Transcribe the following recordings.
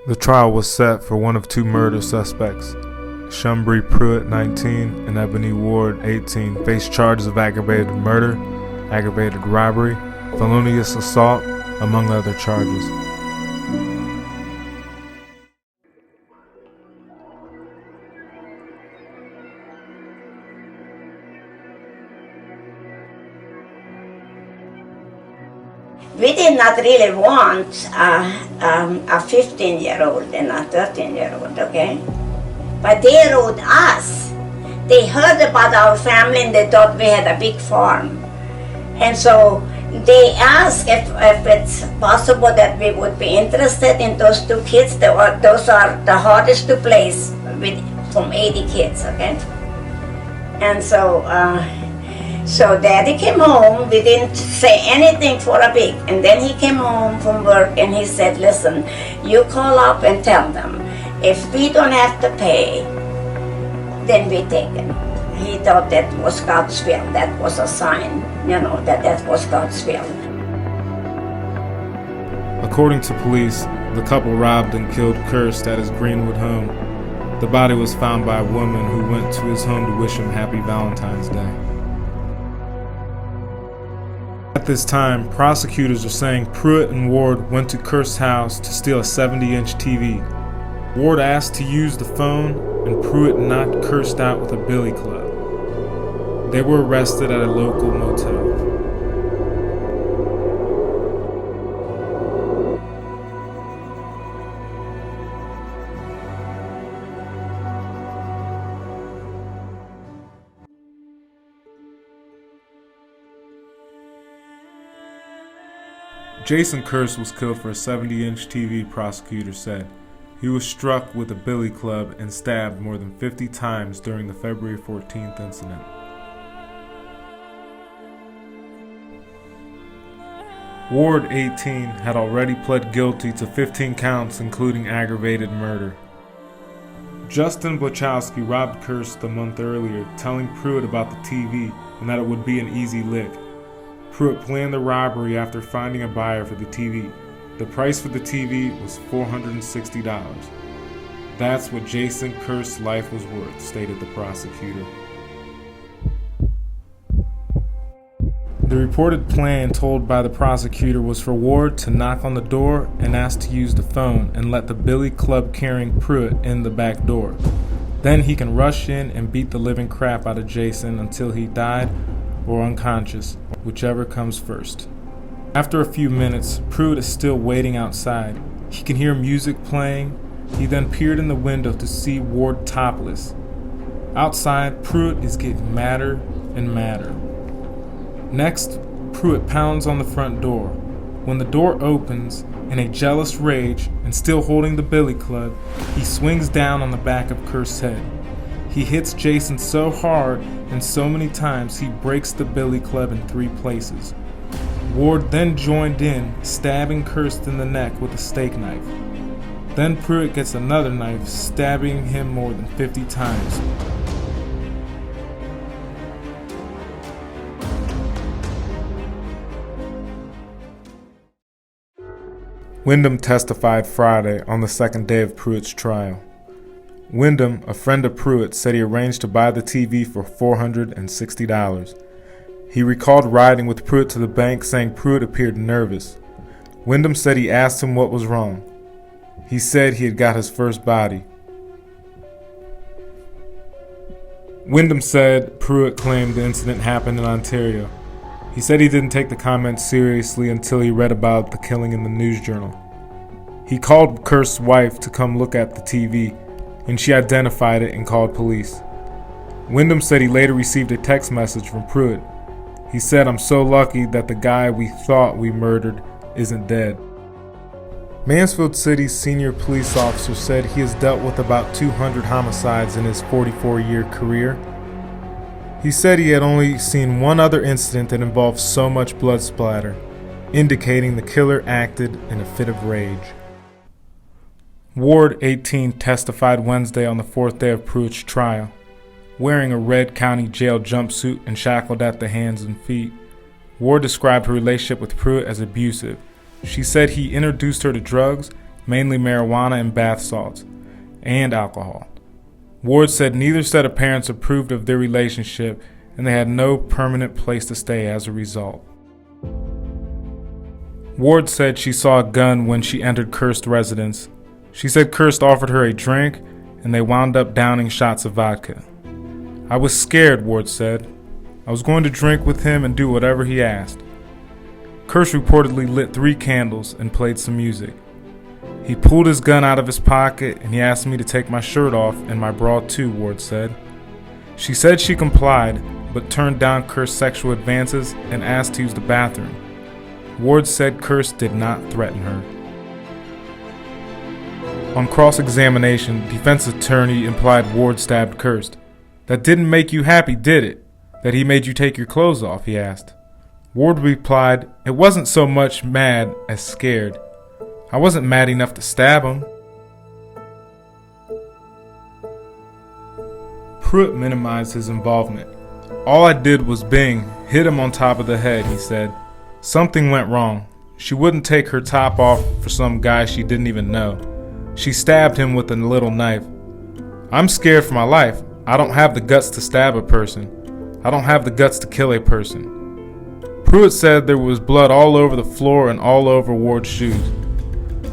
The trial was set for one of two murder suspects. Shumbree Pruitt, 19, and Ebony Ward, 18, faced charges of aggravated murder, aggravated robbery, felonious assault, among other charges. We did not really want a 15-year-old and a 13-year-old, okay? But they wrote us. They heard about our family and they thought we had a big farm. And so they asked if it's possible that we would be interested in those two kids. Those are the hardest to place from 80 kids, okay? And so Daddy came home. We didn't say anything for a week. And then he came home from work and he said, listen, you call up and tell them, if we don't have to pay, then we take it. He thought that was God's will. That was a sign, that was God's will. According to police, the couple robbed and killed Kirst at his Greenwood home. The body was found by a woman who went to his home to wish him happy Valentine's Day. At this time, prosecutors are saying Pruitt and Ward went to Kirst's house to steal a 70-inch TV. Ward asked to use the phone, and Pruitt knocked Kirst out with a billy club. They were arrested at a local motel. Jason Kirst was killed for a 70-inch TV, prosecutors said. He was struck with a billy club and stabbed more than 50 times during the February 14th incident. Ward, 18, had already pled guilty to 15 counts including aggravated murder. Justin Blachowski robbed Kirst a month earlier, telling Pruitt about the TV and that it would be an easy lick. Pruitt planned the robbery after finding a buyer for the TV. The price for the TV was $460. That's what Jason Kirst's life was worth, stated the prosecutor. The reported plan told by the prosecutor was for Ward to knock on the door and ask to use the phone and let the billy club carrying Pruitt in the back door. Then he can rush in and beat the living crap out of Jason until he died or unconscious, whichever comes first. After a few minutes, Pruitt is still waiting outside. He can hear music playing. He then peered in the window to see Ward topless. Outside, Pruitt is getting madder and madder. Next, Pruitt pounds on the front door. When the door opens, in a jealous rage and still holding the billy club, he swings down on the back of Kirst's head. He hits Jason so hard and so many times he breaks the billy club in 3 places. Ward then joined in, stabbing Kirst in the neck with a steak knife. Then Pruitt gets another knife, stabbing him more than 50 times. Wyndham testified Friday on the second day of Pruitt's trial. Wyndham, a friend of Pruitt, said he arranged to buy the TV for $460. He recalled riding with Pruitt to the bank, saying Pruitt appeared nervous. Wyndham said he asked him what was wrong. He said he had got his first body. Wyndham said Pruitt claimed the incident happened in Ontario. He said he didn't take the comments seriously until he read about the killing in the news journal. He called Kirst's wife to come look at the TV, and she identified it and called police. Wyndham said he later received a text message from Pruitt. He said, "I'm so lucky that the guy we thought we murdered isn't dead." Mansfield City's senior police officer said he has dealt with about 200 homicides in his 44-year career. He said he had only seen one other incident that involved so much blood splatter, indicating the killer acted in a fit of rage. Ward, 18, testified Wednesday on the 4th day of Pruitt's trial. Wearing a red county jail jumpsuit and shackled at the hands and feet, Ward described her relationship with Pruitt as abusive. She said he introduced her to drugs, mainly marijuana and bath salts, and alcohol. Ward said neither set of parents approved of their relationship and they had no permanent place to stay as a result. Ward said she saw a gun when she entered Kirst's residence. She said Kirst offered her a drink and they wound up downing shots of vodka. I was scared, Ward said. I was going to drink with him and do whatever he asked. Kirst reportedly lit 3 candles and played some music. He pulled his gun out of his pocket and he asked me to take my shirt off and my bra too, Ward said. She said she complied, but turned down Kirst's sexual advances and asked to use the bathroom. Ward said Kirst did not threaten her. On cross-examination, defense attorney implied Ward stabbed Kirst. That didn't make you happy, did it? That he made you take your clothes off, he asked. Ward replied, it wasn't so much mad as scared. I wasn't mad enough to stab him. Pruitt minimized his involvement. All I did was bing, hit him on top of the head, he said. Something went wrong. She wouldn't take her top off for some guy she didn't even know. She stabbed him with a little knife. I'm scared for my life. I don't have the guts to stab a person. I don't have the guts to kill a person. Pruitt said there was blood all over the floor and all over Ward's shoes.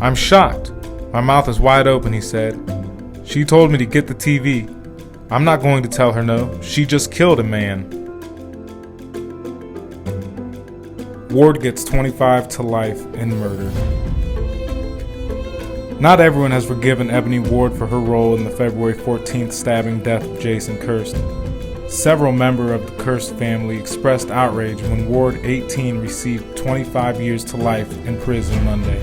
I'm shocked. My mouth is wide open, he said. She told me to get the TV. I'm not going to tell her no. She just killed a man. Ward gets 25 to life in murder. Not everyone has forgiven Ebony Ward for her role in the February 14th stabbing death of Jason Kirst. Several members of the Kirst family expressed outrage when Ward, 18, received 25 years to life in prison Monday.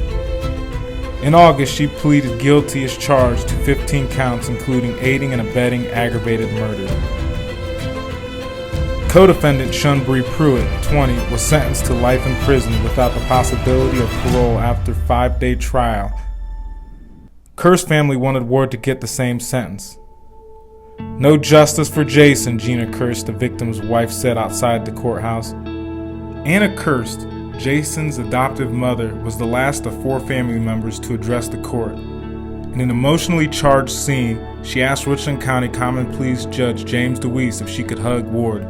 In August, she pleaded guilty as charged to 15 counts, including aiding and abetting aggravated murder. Co-defendant Shunbree Pruitt, 20, was sentenced to life in prison without the possibility of parole after a 5-day trial. Kirst family wanted Ward to get the same sentence. No justice for Jason, Gina Kirst, the victim's wife, said outside the courthouse. Anna Kirst, Jason's adoptive mother, was the last of 4 family members to address the court. In an emotionally charged scene, she asked Richland County Common Pleas Judge James DeWeese if she could hug Ward.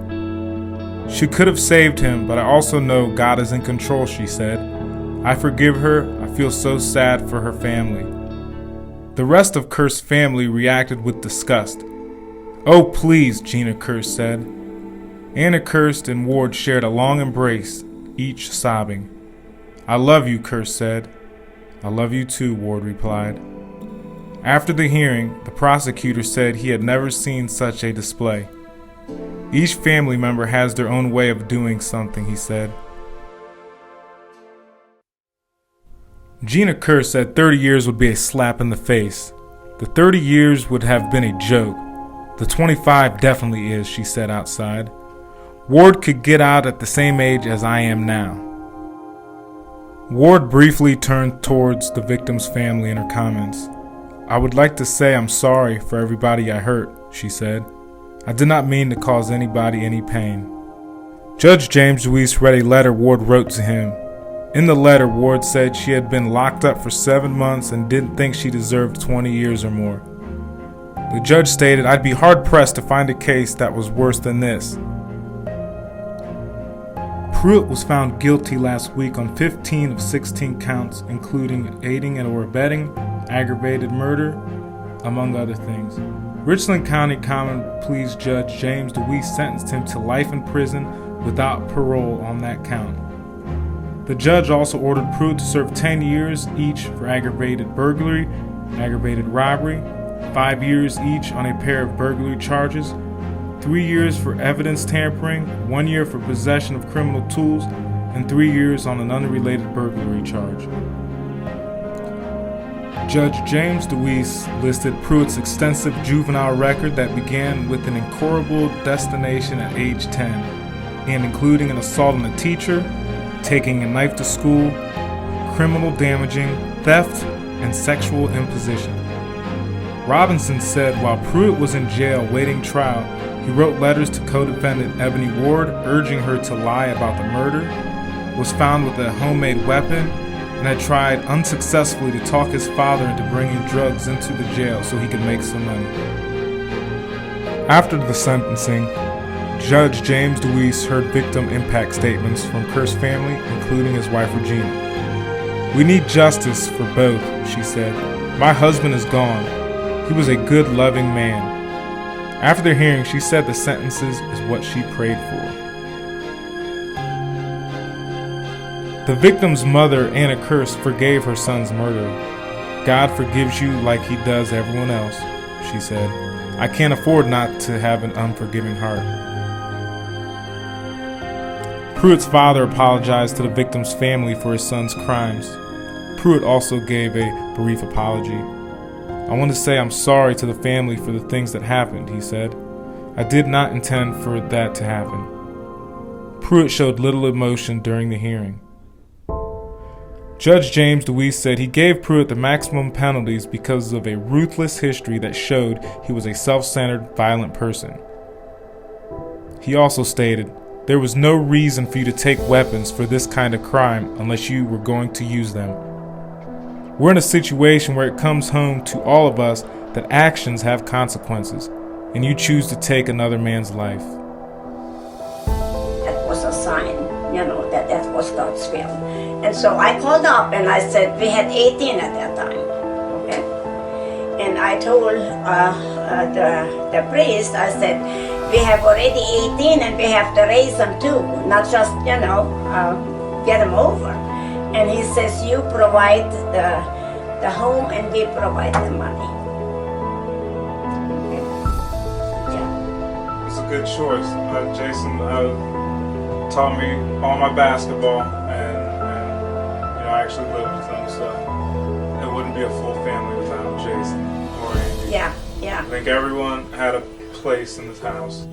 She could have saved him, but I also know God is in control, she said. I forgive her. I feel so sad for her family. The rest of Kirst's family reacted with disgust. Oh, please, Gina Kirst said. Anna Kirst and Ward shared a long embrace, each sobbing. I love you, Kirst said. I love you too, Ward replied. After the hearing, the prosecutor said he had never seen such a display. Each family member has their own way of doing something, he said. Gina Kirst said 30 years would be a slap in the face. The 30 years would have been a joke. The 25 definitely is, she said outside. Ward could get out at the same age as I am now. Ward briefly turned towards the victim's family in her comments. I would like to say I'm sorry for everybody I hurt, she said. I did not mean to cause anybody any pain. Judge James DeWeese read a letter Ward wrote to him. In the letter, Ward said she had been locked up for 7 months and didn't think she deserved 20 years or more. The judge stated, I'd be hard-pressed to find a case that was worse than this. Pruitt was found guilty last week on 15 of 16 counts, including aiding and or abetting, aggravated murder, among other things. Richland County Common Pleas Judge James DeWeese sentenced him to life in prison without parole on that count. The judge also ordered Pruitt to serve 10 years each for aggravated burglary, aggravated robbery, 5 years each on a pair of burglary charges, 3 years for evidence tampering, 1 year for possession of criminal tools, and 3 years on an unrelated burglary charge. Judge James DeWeese listed Pruitt's extensive juvenile record that began with an incorrigible destination at age 10, and including an assault on a teacher, taking a knife to school, criminal damaging, theft, and sexual imposition. Robinson said while Pruitt was in jail waiting trial, he wrote letters to co-defendant Ebony Ward urging her to lie about the murder, was found with a homemade weapon, and had tried unsuccessfully to talk his father into bringing drugs into the jail so he could make some money. After the sentencing, Judge James DeWeese heard victim impact statements from Kerr's family, including his wife Regina. "We need justice for both," she said. "My husband is gone. He was a good, loving man." After the hearing, she said the sentences is what she prayed for. The victim's mother, Anna Kerr, forgave her son's murderer. "God forgives you like he does everyone else," she said. "I can't afford not to have an unforgiving heart." Pruitt's father apologized to the victim's family for his son's crimes. Pruitt also gave a brief apology. "I want to say I'm sorry to the family for the things that happened," he said. "I did not intend for that to happen." Pruitt showed little emotion during the hearing. Judge James DeWeese said he gave Pruitt the maximum penalties because of a ruthless history that showed he was a self-centered, violent person. He also stated, "There was no reason for you to take weapons for this kind of crime unless you were going to use them. We're in a situation where it comes home to all of us that actions have consequences, and you choose to take another man's life." That was a sign, that was God's will. And so I called up and I said, we had 18 at that time, okay? And I told the priest, I said, we have already 18 and we have to raise them too, not just, get them over. And he says, you provide the home and we provide the money. It's a good choice. Jason taught me all my basketball, and I actually lived with him, so it wouldn't be a full family without Jason or Andy. Yeah. I think everyone had a place in this house.